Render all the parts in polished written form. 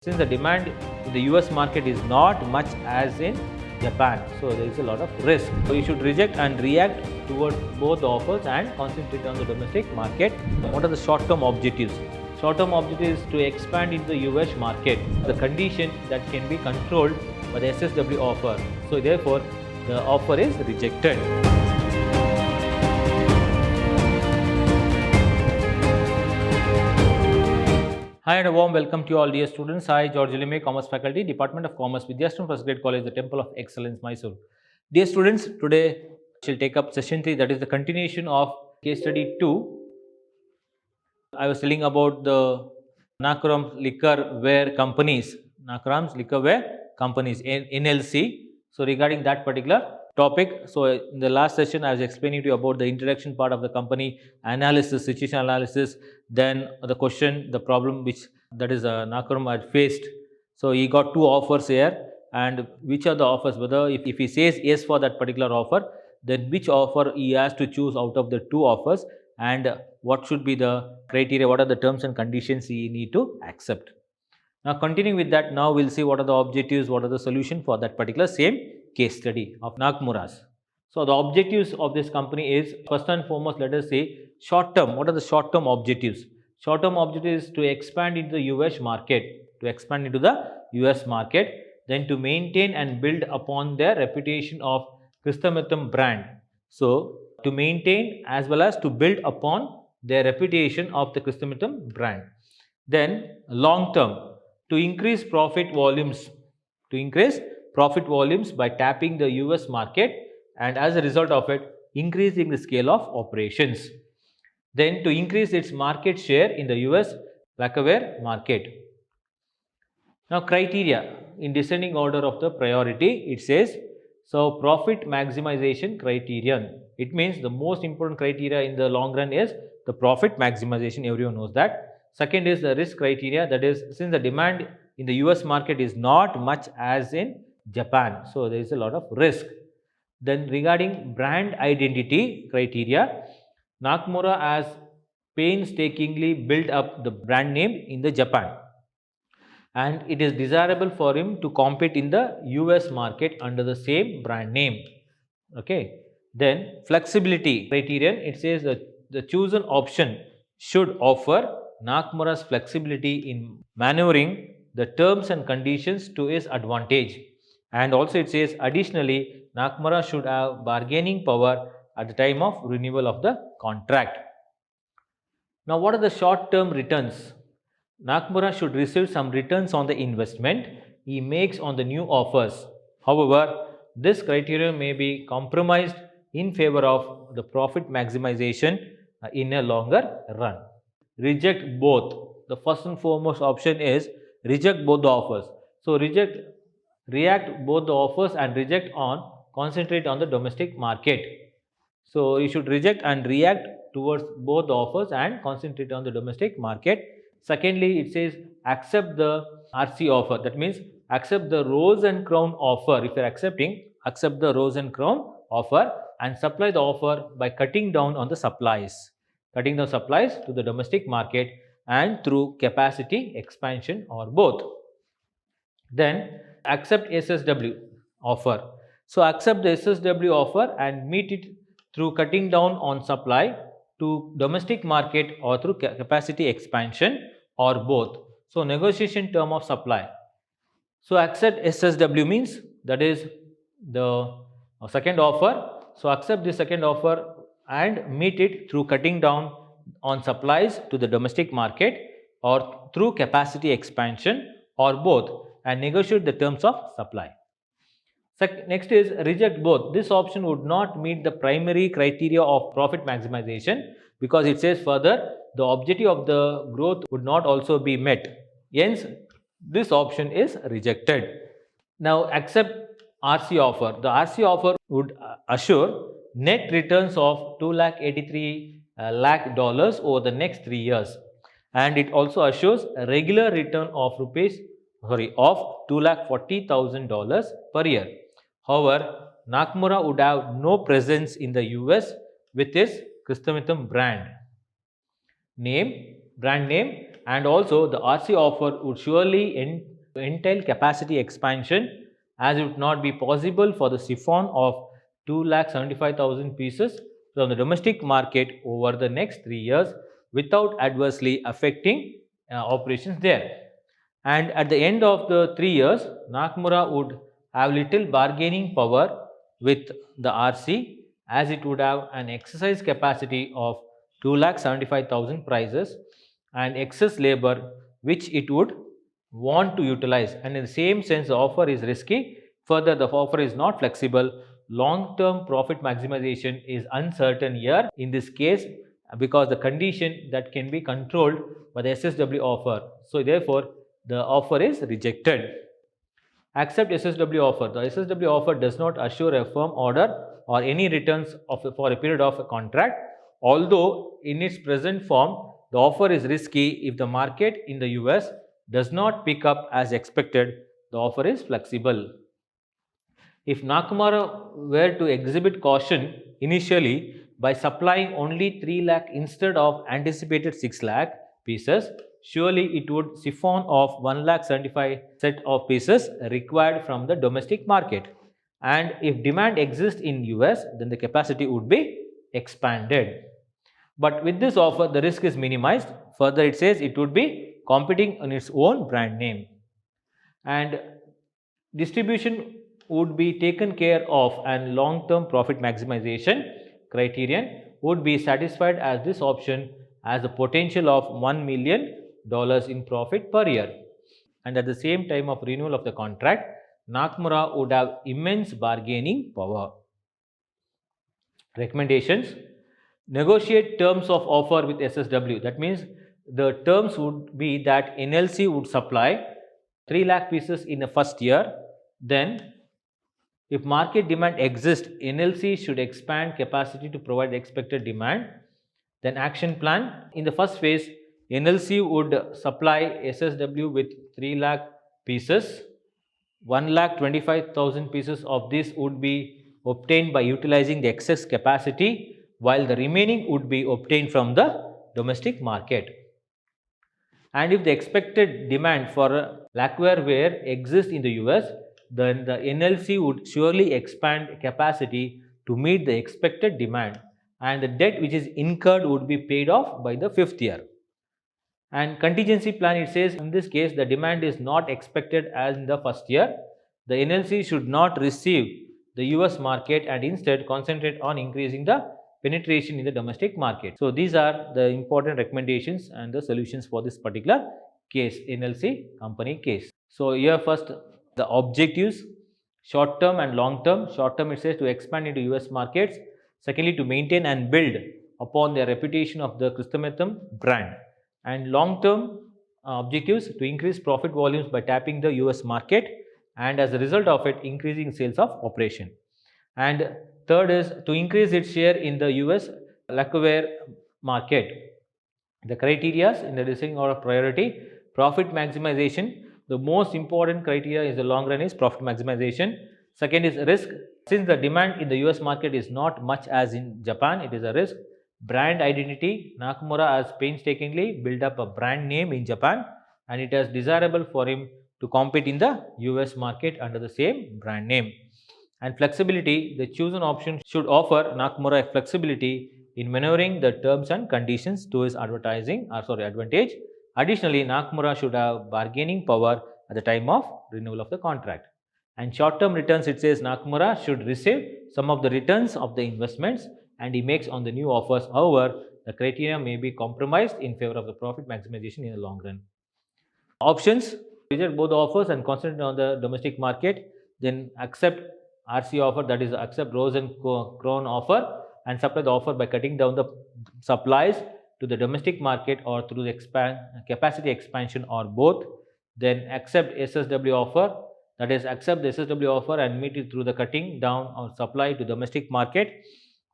Since the demand in the US market is not much as in Japan, so there is a lot of risk. So you should reject and react towards both the offers and concentrate on the domestic market. What are the short-term objectives? Short-term objective is to expand into the US market. The condition that can be controlled by the SSW offer. So therefore, the offer is rejected. Hi and a warm welcome to you all dear students. I, George Lime, Commerce Faculty, Department of Commerce, Vidyashram First Grade College, the Temple of Excellence, Mysore. Dear students, today we will take up session 3, that is the continuation of case study 2. I was telling about the Nakuram Liquorware Companies, Nakuram's Liquorware Companies, NLC. So regarding that particular topic, so in the last session I was explaining to you about the introduction part of the company, analysis, situation analysis, then the question, the problem which that is Nakuram had faced. So he got two offers here, and which are the offers, whether if he says yes for that particular offer, then which offer he has to choose out of the two offers, and what should be the criteria, what are the terms and conditions he need to accept. Now continuing with that, now we will see what are the objectives, what are the solution for that particular same case study of Nakamura's. So the objectives of this company is, first and foremost, let us say short term. What are the short term objectives? Short term objective is to expand into the US market, then to maintain and build upon their reputation of Chrysanthemum brand. So to maintain as well as to build upon their reputation of the Chrysanthemum brand. Then long term, to increase profit volumes, by tapping the US market, and as a result of it, increasing the scale of operations. Then to increase its market share in the US lacquerware market. Now criteria, in descending order of the priority, it says, so profit maximization criterion. It means the most important criteria in the long run is the profit maximization, everyone knows that. Second is the risk criteria, that is, since the demand in the US market is not much as in Japan, so there is a lot of risk. Then regarding brand identity criteria, Nakamura has painstakingly built up the brand name in the Japan, and it is desirable for him to compete in the US market under the same brand name. Okay. Then flexibility criterion, it says that the chosen option should offer Nakamura's flexibility in maneuvering the terms and conditions to his advantage. And also it says additionally, Nakamura should have bargaining power at the time of renewal of the contract. Now what are the short term returns? Nakamura should receive some returns on the investment he makes on the new offers. However, this criteria may be compromised in favor of the profit maximization in a longer run. Reject both. The first and foremost option is reject both the offers. So react both the offers and concentrate on the domestic market. So you should reject and react towards both the offers and concentrate on the domestic market. Secondly, it says accept the RC offer. That means accept the rose and crown offer. If you are accepting, accept the rose and crown offer and supply the offer by cutting down on the supplies. Cutting the supplies to the domestic market and through capacity expansion or both. Then accept SSW offer. So accept the SSW offer and meet it through cutting down on supply to domestic market or through capacity expansion or both. So negotiation term of supply. So accept SSW means that is the second offer. So accept the second offer and meet it through cutting down on supplies to the domestic market or through capacity expansion or both, and negotiate the terms of supply. Next is reject both. This option would not meet the primary criteria of profit maximization, because it says further the objective of the growth would not also be met. Hence, this option is rejected. Now accept RC offer. The RC offer would assure net returns of $283 lakh over the next 3 years, and it also assures a regular return of $240,000 per year. However, Nakamura would have no presence in the US with his Chrysanthemum brand name, and also the RC offer would surely entail capacity expansion, as it would not be possible for the siphon of 2,75,000 pieces from the domestic market over the next 3 years without adversely affecting operations there. And at the end of the 3 years, Nakamura would have little bargaining power with the RC, as it would have an exercise capacity of 2,75,000 prices and excess labor which it would want to utilize. And in the same sense, the offer is risky. Further, the offer is not flexible. Long-term profit maximization is uncertain here in this case, because the condition that can be controlled by the SSW offer. So therefore, the offer is rejected. Accept SSW offer. The SSW offer does not assure a firm order or any returns for a period of a contract. Although in its present form, the offer is risky if the market in the US does not pick up as expected. The offer is flexible. If Nakamura were to exhibit caution initially by supplying only 3 lakh instead of anticipated 6 lakh pieces, surely it would siphon off 1,75,000 set of pieces required from the domestic market. And if demand exists in US, then the capacity would be expanded. But with this offer, the risk is minimized. Further, it says it would be competing on its own brand name. And distribution would be taken care of, and long-term profit maximization criterion would be satisfied, as this option has the potential of $1 million in profit per year. And at the same time of renewal of the contract, Nakamura would have immense bargaining power. Recommendations: negotiate terms of offer with SSW. That means the terms would be that NLC would supply 3 lakh pieces in the first year. Then if market demand exists, NLC should expand capacity to provide the expected demand. Then action plan: in the first phase, NLC would supply SSW with 3 lakh pieces. 1,25,000 pieces of this would be obtained by utilizing the excess capacity, while the remaining would be obtained from the domestic market. And if the expected demand for lacquer ware exists in the US, then the NLC would surely expand capacity to meet the expected demand, and the debt which is incurred would be paid off by the 5th year. And contingency plan, it says in this case the demand is not expected as in the first year. The NLC should not receive the US market and instead concentrate on increasing the penetration in the domestic market. So these are the important recommendations and the solutions for this particular case, NLC company case. So here first the objectives: short term and long term. Short term, it says to expand into US markets. Secondly, to maintain and build upon the reputation of the Chrysanthemum brand. And long term objectives: to increase profit volumes by tapping the US market, and as a result of it increasing sales of operation. And third is to increase its share in the US lacquerware market. The criteria in the deciding order of priority: profit maximization. The most important criteria is the long run is profit maximization. Second is risk. Since the demand in the US market is not much as in Japan, it is a risk. Brand identity: Nakamura has painstakingly built up a brand name in Japan, and it is desirable for him to compete in the US market under the same brand name. And flexibility: the chosen option should offer Nakamura flexibility in maneuvering the terms and conditions to his advantage. Additionally, Nakamura should have bargaining power at the time of renewal of the contract. And short-term returns, it says Nakamura should receive some of the returns of the investments and he makes on the new offers. However, the criteria may be compromised in favor of the profit maximization in the long run. Options: reject both the offers and concentrate on the domestic market. Then accept RC offer, that is accept Rose and Crown offer, and supply the offer by cutting down the supplies to the domestic market or through the capacity expansion or both. Then accept SSW offer, that is accept the SSW offer and meet it through the cutting down of supply to domestic market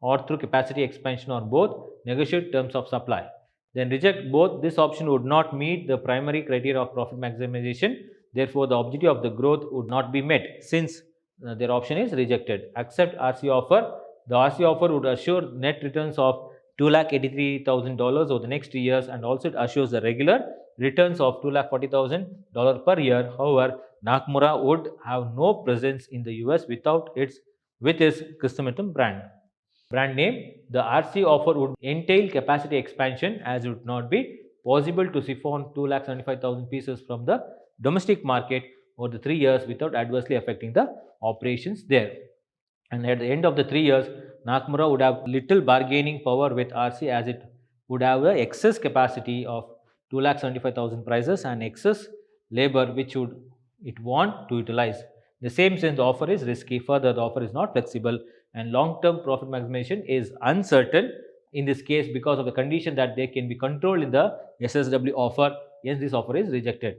or through capacity expansion or both. Negotiate terms of supply. Then reject both. This option would not meet the primary criteria of profit maximization. Therefore, the objective of the growth would not be met since their option is rejected. Accept RC offer. The RC offer would assure net returns of $2,83,000 over the next 3 years, and also it assures the regular returns of $240,000 per year. However, Nakamura would have no presence in the US with its Chrysanthemum brand name. The RC offer would entail capacity expansion, as it would not be possible to siphon 2,75,000 pieces from the domestic market over the 3 years without adversely affecting the operations there. And at the end of the 3 years, Nakamura would have little bargaining power with RC, as it would have the excess capacity of 2,75,000 prices and excess labor which would it want to utilize. In the same sense, the offer is risky. Further, the offer is not flexible and long-term profit maximization is uncertain in this case because of the condition that they can be controlled in the SSW offer. Hence, this offer is rejected.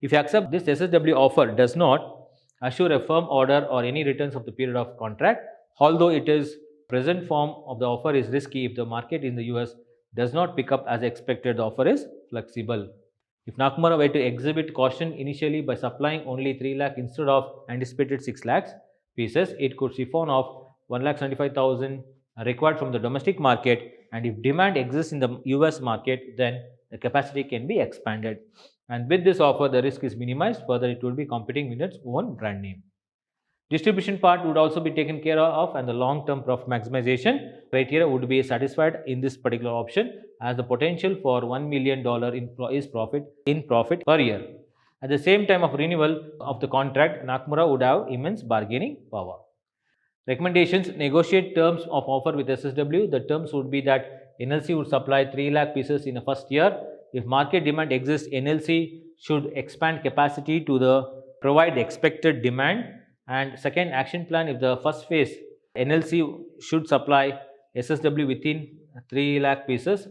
If you accept this SSW offer does not assure a firm order or any returns of the period of contract, although it is present form of the offer is risky. If the market in the US does not pick up as expected, the offer is flexible. If Nakamura were to exhibit caution initially by supplying only 3 lakh instead of anticipated 6 lakhs pieces, it could siphon off 1,75,000 required from the domestic market, and if demand exists in the US market, then the capacity can be expanded. And with this offer, the risk is minimized. Further, it will be competing with its own brand name. Distribution part would also be taken care of, and the long-term profit maximization criteria would be satisfied in this particular option, as the potential for $1 million in profit per year. At the same time of renewal of the contract, Nakamura would have immense bargaining power. Recommendations: negotiate terms of offer with SSW. The terms would be that NLC would supply 3 lakh pieces in the first year. If market demand exists, NLC should expand capacity to provide the expected demand. And second action plan, if the first phase NLC should supply SSW within 3 lakh pieces,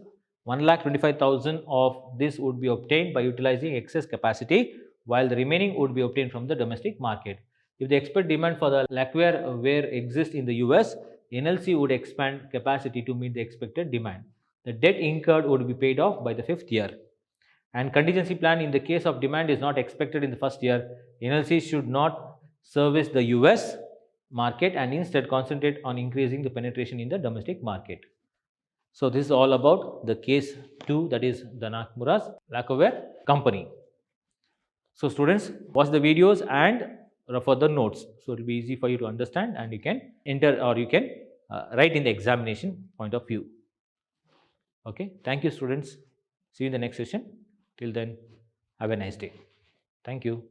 1,25,000 of this would be obtained by utilizing excess capacity, while the remaining would be obtained from the domestic market. If the expected demand for the lacquerware exists in the US, NLC would expand capacity to meet the expected demand. The debt incurred would be paid off by the 5th year. And contingency plan: in the case of demand is not expected in the first year, NLC should not service the US market and instead concentrate on increasing the penetration in the domestic market. So this is all about the case 2, that is the Nakamura's lacquerware company. So students, watch the videos and refer the notes, so it will be easy for you to understand, and you can enter or you can write in the examination point of view. Okay, thank you students. See you in the next session. Till then, have a nice day. Thank you.